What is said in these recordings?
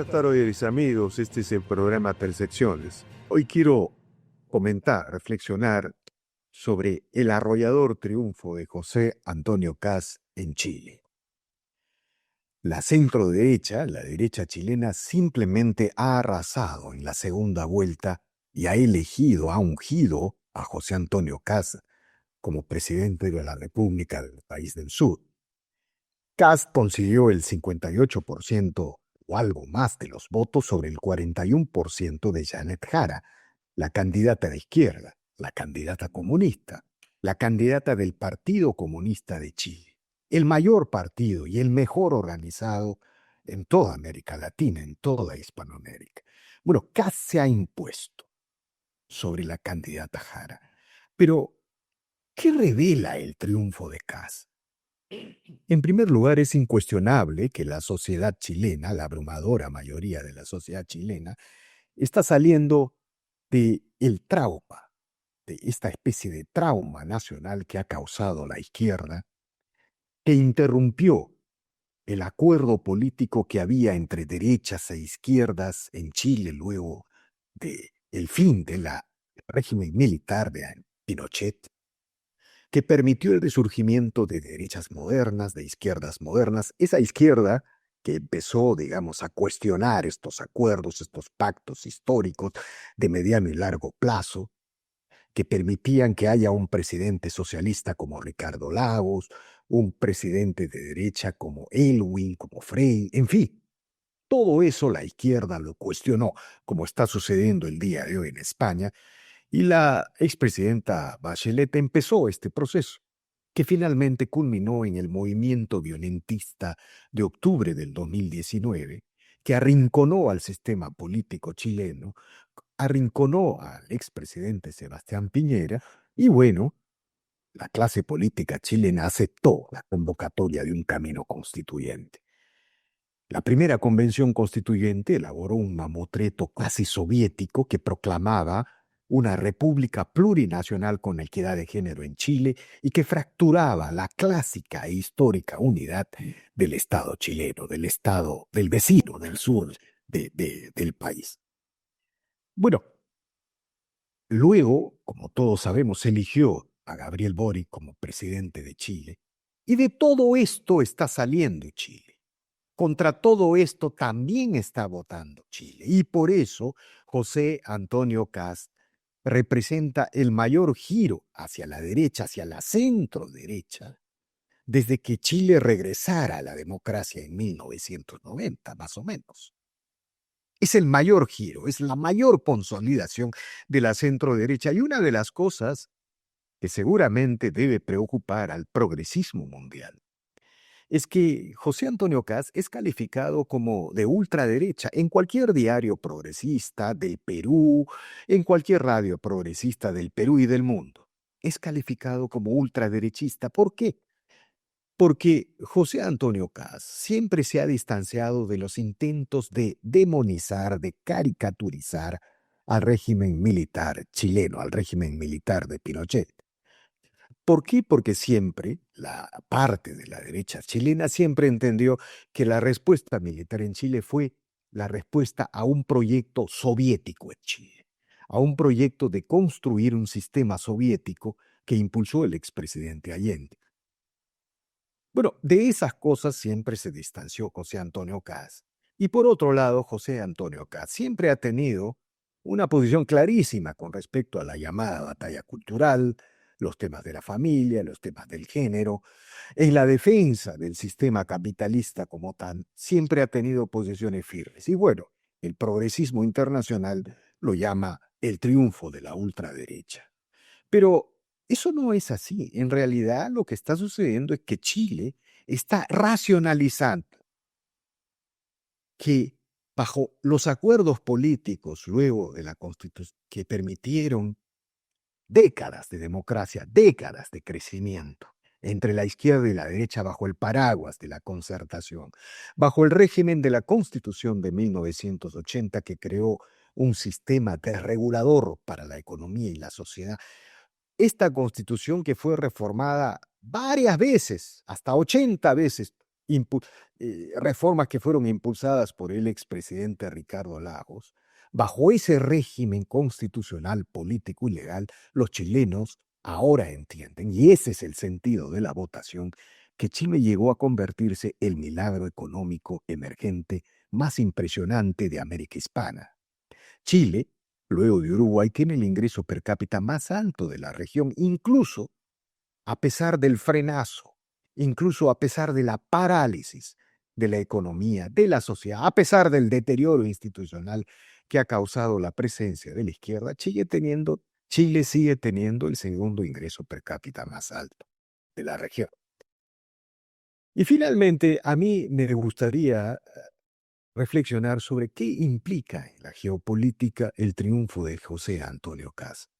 Buenas tardes, amigos. Este es el programa Percepciones. Hoy quiero comentar, reflexionar sobre el arrollador triunfo de José Antonio Kast en Chile. La centroderecha, la derecha chilena, simplemente ha arrasado en la segunda vuelta y ha ungido a José Antonio Kast como presidente de la República del país del sur. Kast consiguió el 58% o algo más de los votos sobre el 41% de Janet Jara, la candidata de izquierda, la candidata comunista, la candidata del Partido Comunista de Chile, el mayor partido y el mejor organizado en toda América Latina, en toda Hispanoamérica. Bueno, Kast se ha impuesto sobre la candidata Jara. Pero, ¿qué revela el triunfo de Kast? En primer lugar, es incuestionable que la sociedad chilena, la abrumadora mayoría de la sociedad chilena, está saliendo de el trauma, de esta especie de trauma nacional que ha causado la izquierda, que interrumpió el acuerdo político que había entre derechas e izquierdas en Chile luego de el fin del régimen militar de Pinochet, que permitió el resurgimiento de derechas modernas, de izquierdas modernas, esa izquierda que empezó, digamos, a cuestionar estos acuerdos, estos pactos históricos de mediano y largo plazo, que permitían que haya un presidente socialista como Ricardo Lagos, un presidente de derecha como Elwin, como Frei, en fin. Todo eso la izquierda lo cuestionó, como está sucediendo el día de hoy en España, y la expresidenta Bachelet empezó este proceso, que finalmente culminó en el movimiento violentista de octubre del 2019, que arrinconó al sistema político chileno, arrinconó al expresidente Sebastián Piñera, y bueno, la clase política chilena aceptó la convocatoria de un camino constituyente. La primera convención constituyente elaboró un mamotreto casi soviético que proclamaba una república plurinacional con equidad de género en Chile y que fracturaba la clásica e histórica unidad del Estado chileno, del Estado del vecino del sur del país. Bueno, luego, como todos sabemos, se eligió a Gabriel Boric como presidente de Chile y de todo esto está saliendo Chile. Contra todo esto también está votando Chile y por eso José Antonio Kast representa el mayor giro hacia la derecha, hacia la centro derecha, desde que Chile regresara a la democracia en 1990, más o menos. Es el mayor giro, es la mayor consolidación de la centro derecha y una de las cosas que seguramente debe preocupar al progresismo mundial es que José Antonio Kast es calificado como de ultraderecha en cualquier diario progresista del Perú, en cualquier radio progresista del Perú y del mundo. Es calificado como ultraderechista. ¿Por qué? Porque José Antonio Kast siempre se ha distanciado de los intentos de demonizar, de caricaturizar al régimen militar chileno, al régimen militar de Pinochet. ¿Por qué? Porque siempre la parte de la derecha chilena siempre entendió que la respuesta militar en Chile fue la respuesta a un proyecto soviético en Chile, a un proyecto de construir un sistema soviético que impulsó el expresidente Allende. Bueno, de esas cosas siempre se distanció José Antonio Kast. Y por otro lado, José Antonio Kast siempre ha tenido una posición clarísima con respecto a la llamada batalla cultural, los temas de la familia, los temas del género. En la defensa del sistema capitalista como tal, siempre ha tenido posiciones firmes. Y bueno, el progresismo internacional lo llama el triunfo de la ultraderecha. Pero eso no es así. En realidad lo que está sucediendo es que Chile está racionalizando que bajo los acuerdos políticos luego de la Constitución que permitieron décadas de democracia, décadas de crecimiento entre la izquierda y la derecha bajo el paraguas de la concertación, bajo el régimen de la Constitución de 1980 que creó un sistema desregulador para la economía y la sociedad. Esta Constitución que fue reformada varias veces, hasta 80 veces, impu- reformas que fueron impulsadas por el expresidente Ricardo Lagos. Bajo ese régimen constitucional, político y legal, los chilenos ahora entienden, y ese es el sentido de la votación, que Chile llegó a convertirse el milagro económico emergente más impresionante de América Hispana. Chile, luego de Uruguay, tiene el ingreso per cápita más alto de la región, incluso a pesar del frenazo, incluso a pesar de la parálisis de la economía, de la sociedad, a pesar del deterioro institucional que ha causado la presencia de la izquierda, Chile sigue teniendo el segundo ingreso per cápita más alto de la región. Y finalmente, a mí me gustaría reflexionar sobre qué implica en la geopolítica el triunfo de José Antonio Kast.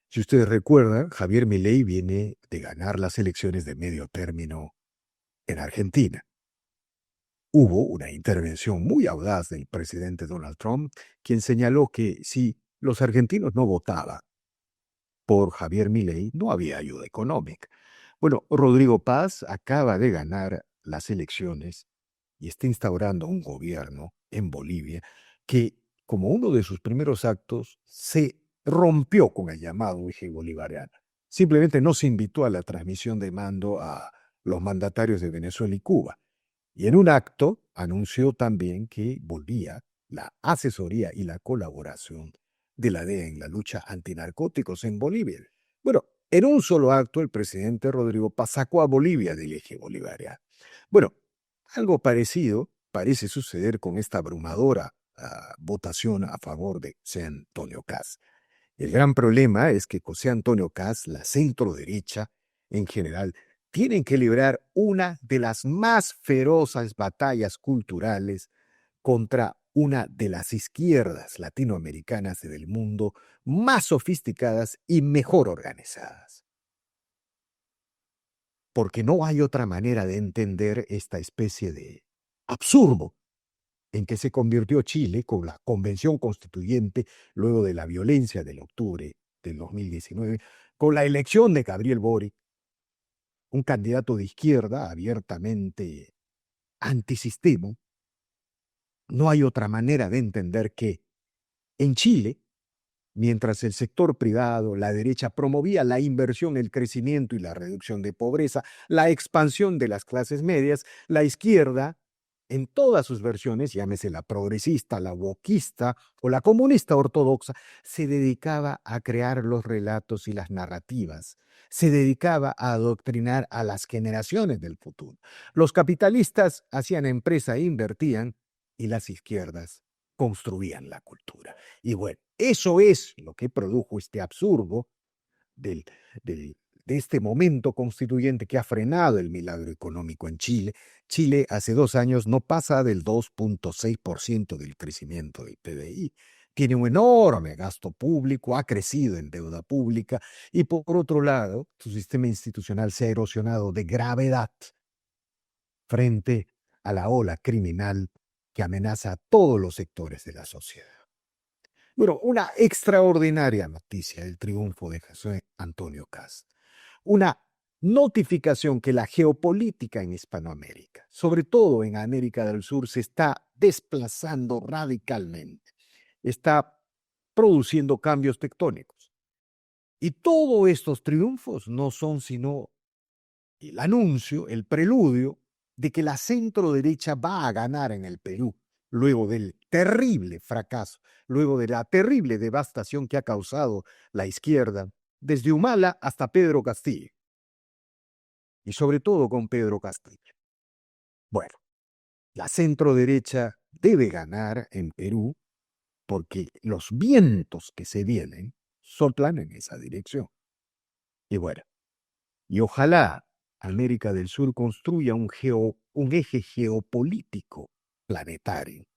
Si ustedes recuerdan, Javier Milei viene de ganar las elecciones de medio término en Argentina. Hubo una intervención muy audaz del presidente Donald Trump, quien señaló que si los argentinos no votaban por Javier Milei, no había ayuda económica. Bueno, Rodrigo Paz acaba de ganar las elecciones y está instaurando un gobierno en Bolivia que, como uno de sus primeros actos, se rompió con el llamado eje bolivariano. Simplemente no se invitó a la transmisión de mando a los mandatarios de Venezuela y Cuba. Y en un acto anunció también que volvía la asesoría y la colaboración de la DEA en la lucha antinarcóticos en Bolivia. Bueno, en un solo acto el presidente Rodrigo Paz sacó a Bolivia del eje bolivariano. Bueno, algo parecido parece suceder con esta abrumadora votación a favor de José Antonio Kast. El gran problema es que José Antonio Kast, la centroderecha en general, tienen que librar una de las más feroces batallas culturales contra una de las izquierdas latinoamericanas y del mundo más sofisticadas y mejor organizadas. Porque no hay otra manera de entender esta especie de absurdo en que se convirtió Chile con la Convención Constituyente luego de la violencia del octubre del 2019, con la elección de Gabriel Boric, un candidato de izquierda abiertamente antisistema. No hay otra manera de entender que en Chile, mientras el sector privado, la derecha, promovía la inversión, el crecimiento y la reducción de pobreza, la expansión de las clases medias, la izquierda, en todas sus versiones, llámese la progresista, la wokista o la comunista ortodoxa, se dedicaba a crear los relatos y las narrativas, se dedicaba a adoctrinar a las generaciones del futuro. Los capitalistas hacían empresa e invertían, y las izquierdas construían la cultura. Y bueno, eso es lo que produjo este absurdo del, de este momento constituyente que ha frenado el milagro económico en Chile. Chile hace 2 años no pasa del 2,6% del crecimiento del PBI. Tiene un enorme gasto público, ha crecido en deuda pública y por otro lado, su sistema institucional se ha erosionado de gravedad frente a la ola criminal que amenaza a todos los sectores de la sociedad. Bueno, una extraordinaria noticia el triunfo de José Antonio Kast. Una notificación que la geopolítica en Hispanoamérica, sobre todo en América del Sur, se está desplazando radicalmente. Está produciendo cambios tectónicos. Y todos estos triunfos no son sino el anuncio, el preludio de que la centroderecha va a ganar en el Perú, luego del terrible fracaso, luego de la terrible devastación que ha causado la izquierda, desde Humala hasta Pedro Castillo, y sobre todo con Pedro Castillo. Bueno, la centroderecha debe ganar en Perú porque los vientos que se vienen soplan en esa dirección. Y bueno, y ojalá América del Sur construya un eje geopolítico planetario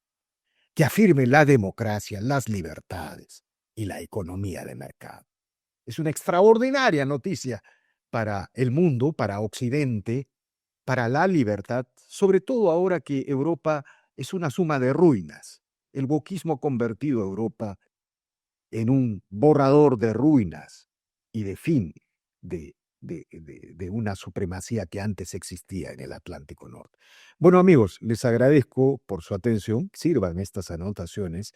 que afirme la democracia, las libertades y la economía de mercado. Es una extraordinaria noticia para el mundo, para Occidente, para la libertad, sobre todo ahora que Europa es una suma de ruinas. El wokismo ha convertido a Europa en un borrador de ruinas y de fin de una supremacía que antes existía en el Atlántico Norte. Bueno, amigos, les agradezco por su atención. Sirvan estas anotaciones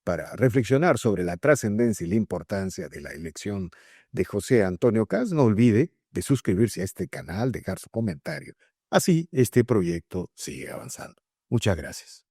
para reflexionar sobre la trascendencia y la importancia de la elección de José Antonio Caz. No olvide de suscribirse a este canal, dejar su comentario. Así este proyecto sigue avanzando. Muchas gracias.